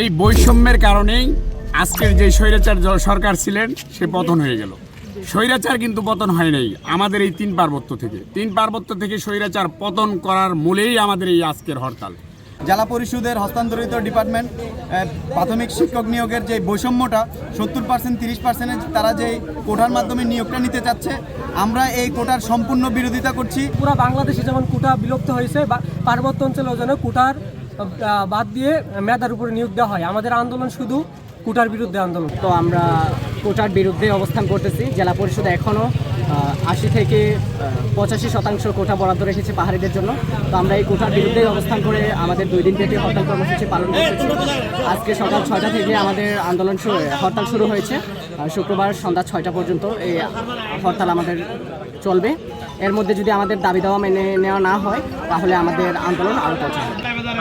এই বৈষম্যের কারণেই আজকের যে স্বৈরাচার সরকার ছিলেন সে পতন হয়ে গেল। স্বৈরাচার কিন্তু পতন হয় নাই আমাদের এই তিন পার্বত্য থেকে স্বৈরাচার পতন করার মূলেই আমাদের এই আজকের হরতাল। জেলা পরিষদের হস্তান্তরিত ডিপার্টমেন্ট প্রাথমিক শিক্ষক নিয়োগের যে বৈষম্যটা 70% 30% তারা যে কোটার মাধ্যমে নিয়োগটা নিতে চাচ্ছে, আমরা এই কোটার সম্পূর্ণ বিরোধিতা করছি। পুরো বাংলাদেশে যেমন কোটা বিলুপ্ত হয়েছে, পার্বত্য অঞ্চলেও যেন কোটার বাদ দিয়ে মেধার উপরে নিয়োগ দেওয়া হয়। আমাদের আন্দোলন শুধু কোটার বিরুদ্ধে আন্দোলন। তো আমরা কোটার বিরুদ্ধে অবস্থান করতেছি। জেলা পরিষদে এখনও 80 থেকে 85% কোটা বরাদ্দ রেখেছে পাহাড়িদের জন্য। তো আমরা এই কোটার বিরুদ্ধেই অবস্থান করে আমাদের 2 দিন ব্যাপী হরতাল কর্মসূচি পালন করতেছি। আজকে সকাল 6টা থেকে আমাদের হরতাল শুরু হয়েছে। শুক্রবার সন্ধ্যা 6টা পর্যন্ত এই হরতাল আমাদের চলবে। এর মধ্যে যদি আমাদের দাবি দেওয়া মেনে নেওয়া না হয় তাহলে আমাদের আন্দোলন আরও কঠিন।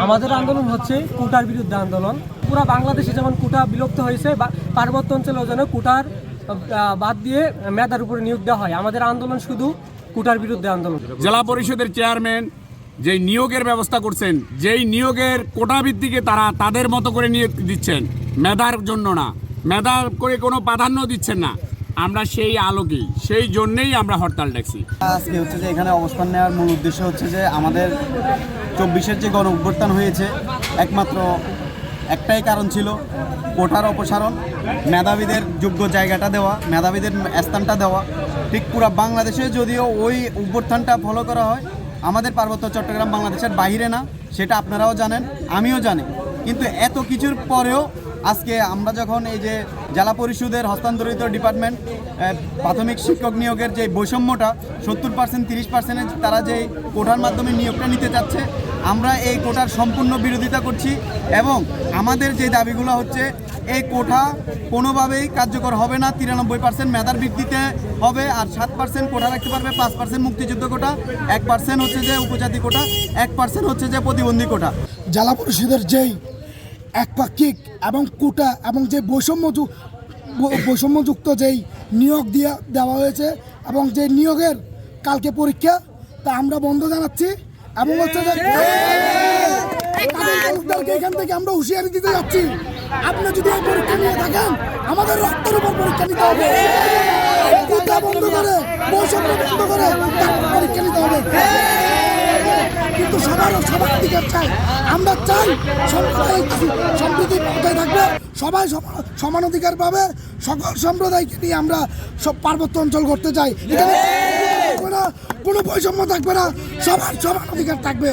আমাদের আন্দোলন হচ্ছে কোটার বিরুদ্ধে আন্দোলন। পুরো বাংলাদেশে যেমন কোটা বিলুপ্ত হয়েছে, পার্বত্য অঞ্চলেও যেন কোটার বাদ দিয়ে মেধার উপরে নিয়োগ দেওয়া হয়। আমাদের আন্দোলন শুধু কোটার বিরুদ্ধে আন্দোলন। জেলা পরিষদের চেয়ারম্যান যেই নিয়োগের ব্যবস্থা করছেন, যেই নিয়োগের কোটা ভিত্তিকে তারা তাদের মতো করে নিয়োগ দিচ্ছেন, মেধার জন্য না, মেধা করে কোনো প্রাধান্য দিচ্ছেন না। আমরা সেই আলোকেই, সেই জন্যেই আমরা হরতাল ডাকছি। আজকে হচ্ছে যে এখানে অবস্থান নেওয়ার মূল উদ্দেশ্য হচ্ছে যে আমাদের 24-এর যে গণ অভ্যুত্থান হয়েছে, একমাত্র একটাই কারণ ছিল কোটার অপসারণ, মেধাবীদের যোগ্য জায়গাটা দেওয়া, মেধাবীদের স্থানটা দেওয়া। ঠিক পুরো বাংলাদেশে যদিও ওই অভ্যুত্থানটা ফলো করা হয়, আমাদের পার্বত্য চট্টগ্রাম বাংলাদেশের বাইরে না, সেটা আপনারাও জানেন, আমিও জানি। কিন্তু এত কিছুর পরেও আজকে আমরা যখন এই যে জেলা পরিষদের হস্তান্তরিত ডিপার্টমেন্ট প্রাথমিক শিক্ষক নিয়োগের যে বৈষম্যটা 70% 30% তারা যে কোটার মাধ্যমে নিয়োগটা নিতে চাচ্ছে, আমরা এই কোটার সম্পূর্ণ বিরোধিতা করছি। এবং আমাদের যে দাবিগুলো হচ্ছে, এই কোটা কোনোভাবেই কার্যকর হবে না। 93% মেধার ভিত্তিতে হবে, আর 7% কোটা রাখতে পারবে, 5% মুক্তিযুদ্ধ কোটা, 1% হচ্ছে যে উপজাতি কোটা, 1% হচ্ছে যে প্রতিবন্ধী কোটা। জেলা পরিষদের যেই একপাক্ষিক এবং কোটা এবং যে বৈষম্যযুক্ত যেই নিয়োগ দেওয়া হয়েছে এবং যে নিয়োগের কালকে পরীক্ষা, তা আমরা বন্ধ জানাচ্ছি। এবং হচ্ছে যে এখান থেকে আমরা হুঁশিয়ারি দিতে যাচ্ছি, আপনি যদি এই পরীক্ষা নিয়ে থাকেন, আমাদের রক্তের উপর পরীক্ষা নিতে হবে। কোটা বন্ধ করে, বৈষম্য বন্ধ করে পরীক্ষা নিতে হবে। কিন্তু সবার অধিকার চাই, আমরা চাই সম্প্রীতি বজায় থাকবে, সবাই সমান অধিকার পাবে। সকল সম্প্রদায়কে নিয়ে আমরা সব পার্বত্য অঞ্চল করতে চাই। এখানে কোনো বৈষম্য থাকবে না, সবার সমান অধিকার থাকবে।